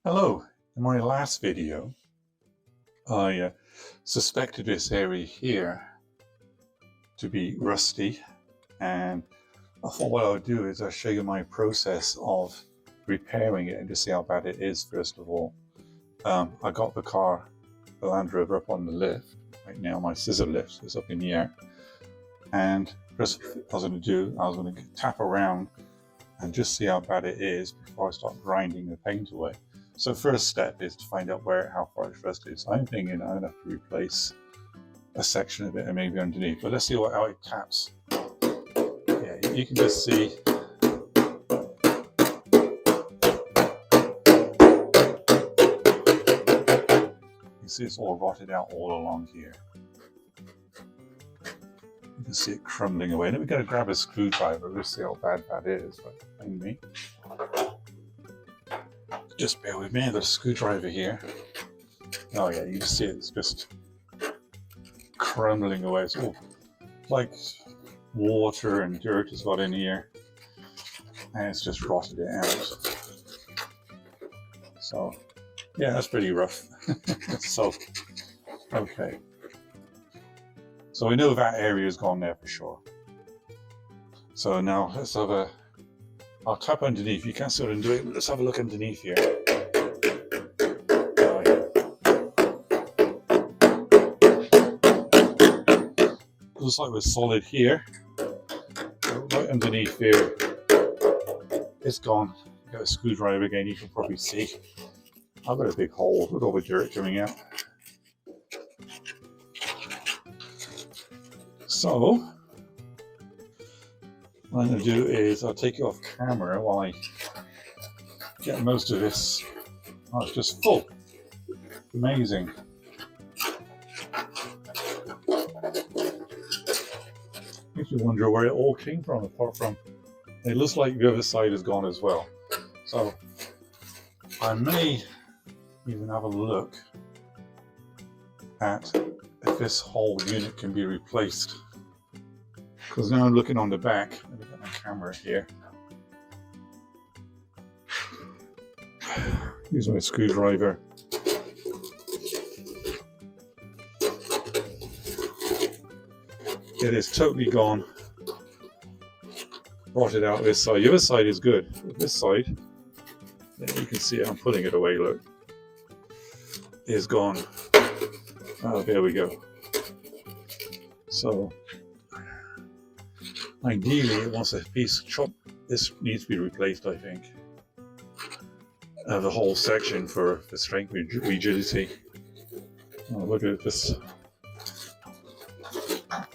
Hello, in my last video, I suspected this area here to be rusty, and I thought what I would do is I'll show you my process of repairing it and just see how bad it is first of all. I got the Land Rover up on the lift. Right now my scissor lift is up in the air, and first I was going to tap around and just see how bad it is before I start grinding the paint away. So first step is to find out how far it's rusted. So I'm thinking I'm gonna have to replace a section of it and maybe underneath, but let's see how it taps. Yeah, you can just see. You see it's all rotted out all along here. You can see it crumbling away. Then we're gonna grab a screwdriver. We'll see how bad that is. Behind me. Just bear with me, I've got a screwdriver here. Oh yeah, you can see it's just crumbling away. It's all like water and dirt has got in here, and it's just rotted it out. So yeah, that's pretty rough. So okay, so we know that area has gone there for sure. So now let's have a, I'll tap underneath. You can't sort of do it, but let's have a look underneath here. Oh, yeah. Looks like we're solid here. Right underneath here, it's gone. Got a screwdriver again, you can probably see. I've got a big hole with all the dirt coming out. So what I'm going to do is I'll take it off camera while I get most of this. Oh, it's just full. Amazing. Makes me wonder where it all came from, apart from it looks like the other side is gone as well. So I may even have a look at if this whole unit can be replaced. Because now I'm looking on the back. Let me get my camera here. Use my screwdriver. It is totally gone. Rotted out this side. The other side is good. This side, yeah, you can see it. I'm pulling it away. Look, is gone. Oh, there we go. So ideally, it wants a piece chop. This needs to be replaced, I think. The whole section for strength rigidity. Oh, look at this.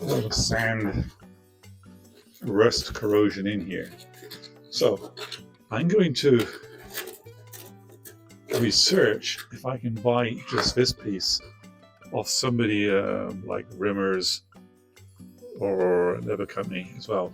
All the sand, rust, corrosion in here. So I'm going to research if I can buy just this piece off somebody like Rimmers or another company as well.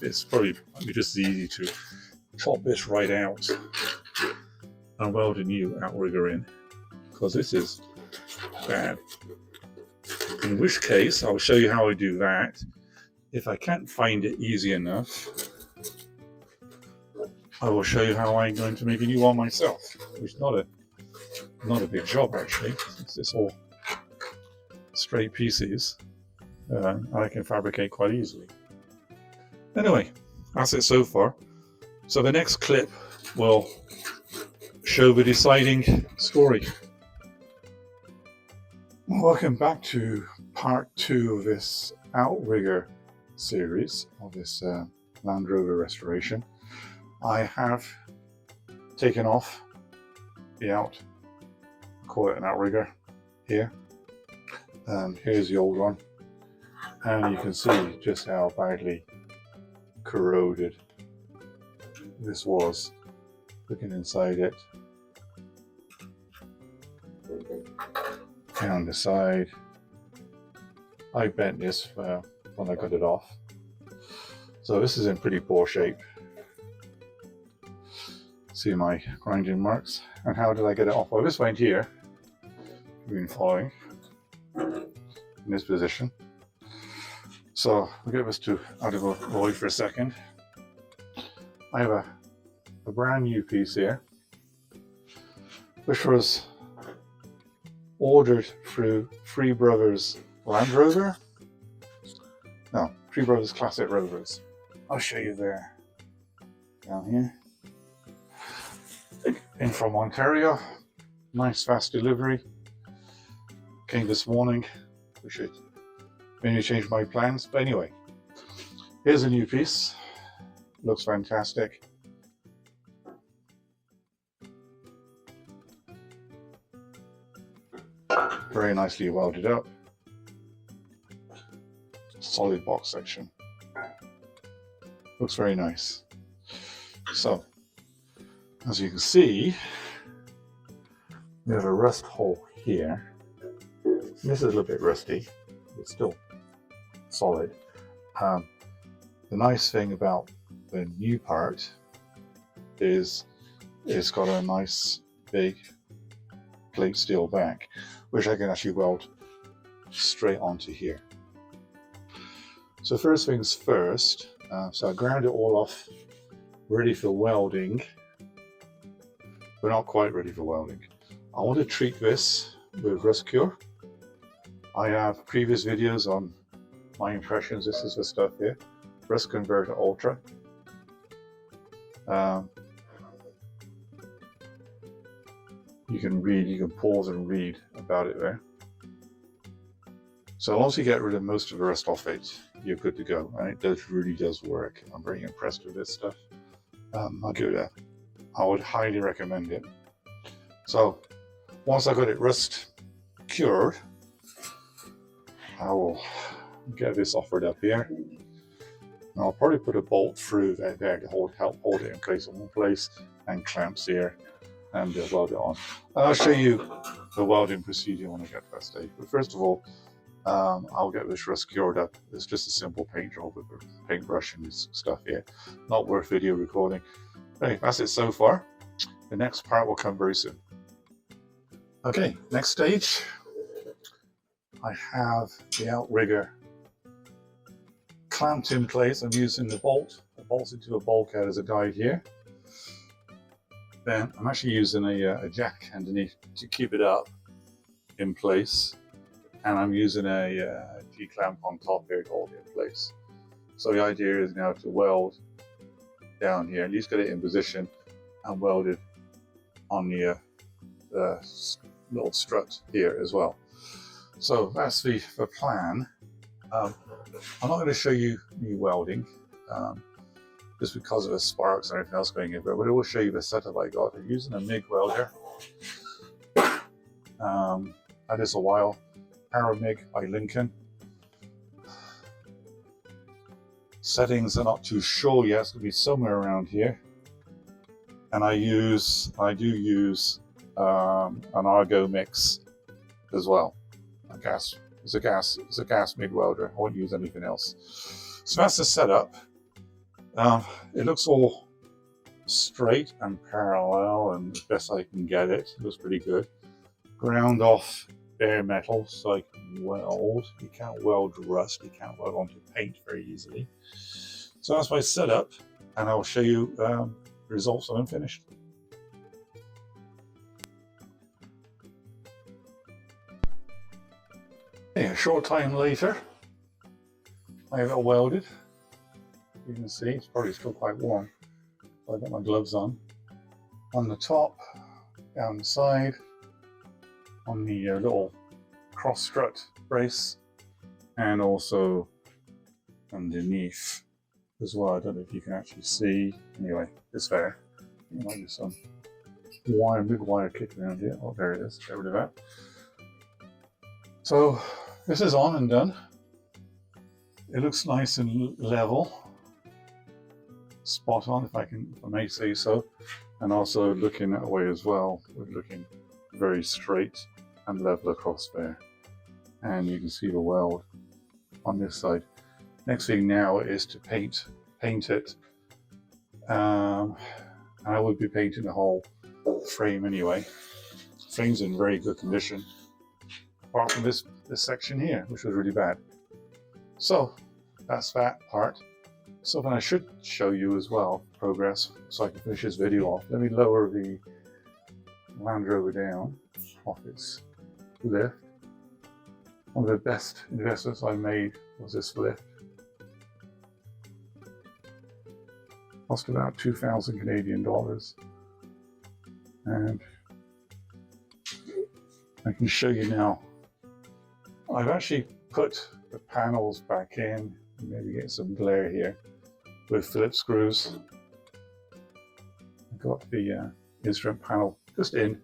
It's probably just easy to chop this right out and weld a new outrigger in, because this is bad. In which case, I'll show you how I do that. If I can't find it easy enough, I will show you how I'm going to make a new one myself, which is not a big job actually. It's all straight pieces. I can fabricate quite easily. Anyway, that's it so far. So the next clip will show the deciding story. Welcome back to part 2 of this outrigger series of this Land Rover restoration. I have taken off the call it an outrigger here, and here's the old one, and you can see just how badly corroded this was. Looking inside it, down the side. I bent this when I got it off, so this is in pretty poor shape. See my grinding marks. And how did I get it off? Well, this went here. You've been following in this position. So we'll get this out of the way for a second. I have a brand new piece here. which was ordered through Three Brothers Land Rover. No, Three Brothers Classic Rovers. I'll show you there. Down here. In from Ontario. Nice fast delivery. Came this morning. We should maybe change my plans. But anyway, here's a new piece. Looks fantastic. Very nicely welded up. Solid box section. Looks very nice. So, as you can see, we have a rust hole here. This is a little bit rusty, but still solid. The nice thing about the new part is it's got a nice big plate steel back, which I can actually weld straight onto here. So first things first, so I ground it all off, ready for welding. We're not quite ready for welding. I want to treat this with Rust Cure. I have previous videos on my impressions. This is the stuff here. Rust Converter Ultra. You can read, you can pause and read about it there. So once you get rid of most of the rust off it, you're good to go. And it really does work. I'm very impressed with this stuff. I'll give it a, I would highly recommend it. So once I got it rust cured, I will get this offered up here. And I'll probably put a bolt through that there to help hold it in place in one place, and clamps here, and weld it on. And I'll show you the welding procedure when I get to that stage. But first of all, I'll get this rust cured up. It's just a simple paint job with a paintbrush and this stuff here. Not worth video recording. Anyway, that's it so far. The next part will come very soon. Okay, next stage. I have the outrigger clamped in place. I'm using the bolts into a bulkhead as a guide here. Then I'm actually using a jack underneath to keep it up in place. And I'm using a G-clamp on top here to hold it in place. So the idea is now to weld down here, at least get it in position, and weld it on the little strut here as well. So that's the plan. I'm not going to show you me welding, just because of the sparks and everything else going in, but I will show you the setup I got. I'm using a MIG welder. Had this a while. Power MIG by Lincoln. Settings are not too sure yet. It's going to be somewhere around here. And I do use an Argo mix as well. It's a gas MIG welder. I won't use anything else. So that's the setup. It looks all straight and parallel, and as best I can get it. It looks pretty good. Ground off bare metal so I can weld. You can't weld rust, you can't weld onto paint very easily. So that's my setup, and I'll show you the results when I'm finished. Okay, a short time later, I have it welded. You can see it's probably still quite warm. So I've got my gloves on the top, down the side, on the little cross strut brace, and also underneath as well. I don't know if you can actually see. Anyway, it's there. There might be some wire, big wire kicking around here. Oh, there it is. Get rid of that. So this is on and done. It looks nice and level, spot on, if I may say so. And also looking that way as well, we're looking very straight and level across there. And you can see the weld on this side. Next thing now is to paint it. And I would be painting the whole frame anyway. Frame's in very good condition, apart from this section here, which was really bad. So that's that part. Something I should show you as well, progress, so I can finish this video off. Let me lower the Land Rover down off its lift. One of the best investments I made was this lift. Cost about 2,000 Canadian dollars. And I can show you now. I've actually put the panels back in, maybe get some glare here, with Phillips screws. I've got the instrument panel just in,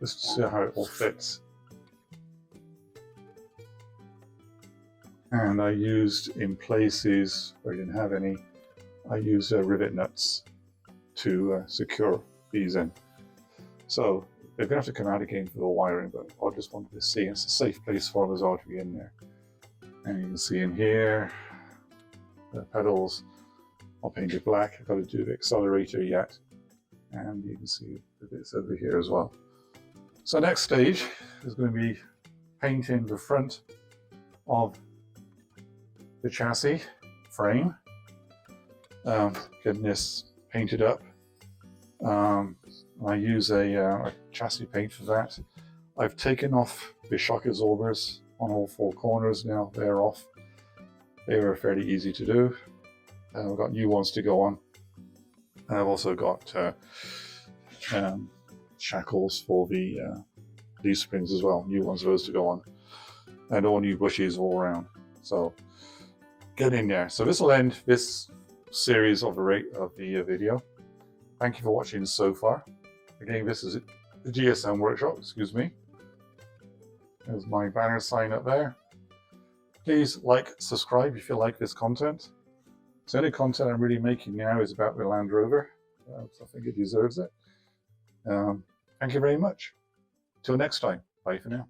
just to see how it all fits. And I used, in places where I didn't have any, I used rivet nuts to secure these in. So they're going to have to come out again for the wiring, but I just wanted to see it's a safe place for them as well to be in there. And you can see in here, the pedals are painted black. I've got to do the accelerator yet. And you can see the bits over here as well. So next stage is going to be painting the front of the chassis frame. Getting this painted up. I use a chassis paint for that. I've taken off the shock absorbers on all four corners now. They're off. They were fairly easy to do. I've got new ones to go on. And I've also got shackles for the leaf springs as well. New ones of those to go on. And all new bushes all around. So get in there. So this will end this series of the video. Thank you for watching so far. Again, this is the GSM workshop, excuse me. There's my banner sign up there. Please like, subscribe if you like this content. So any content I'm really making now is about the Land Rover. So I think it deserves it. Thank you very much. Till next time, bye for now.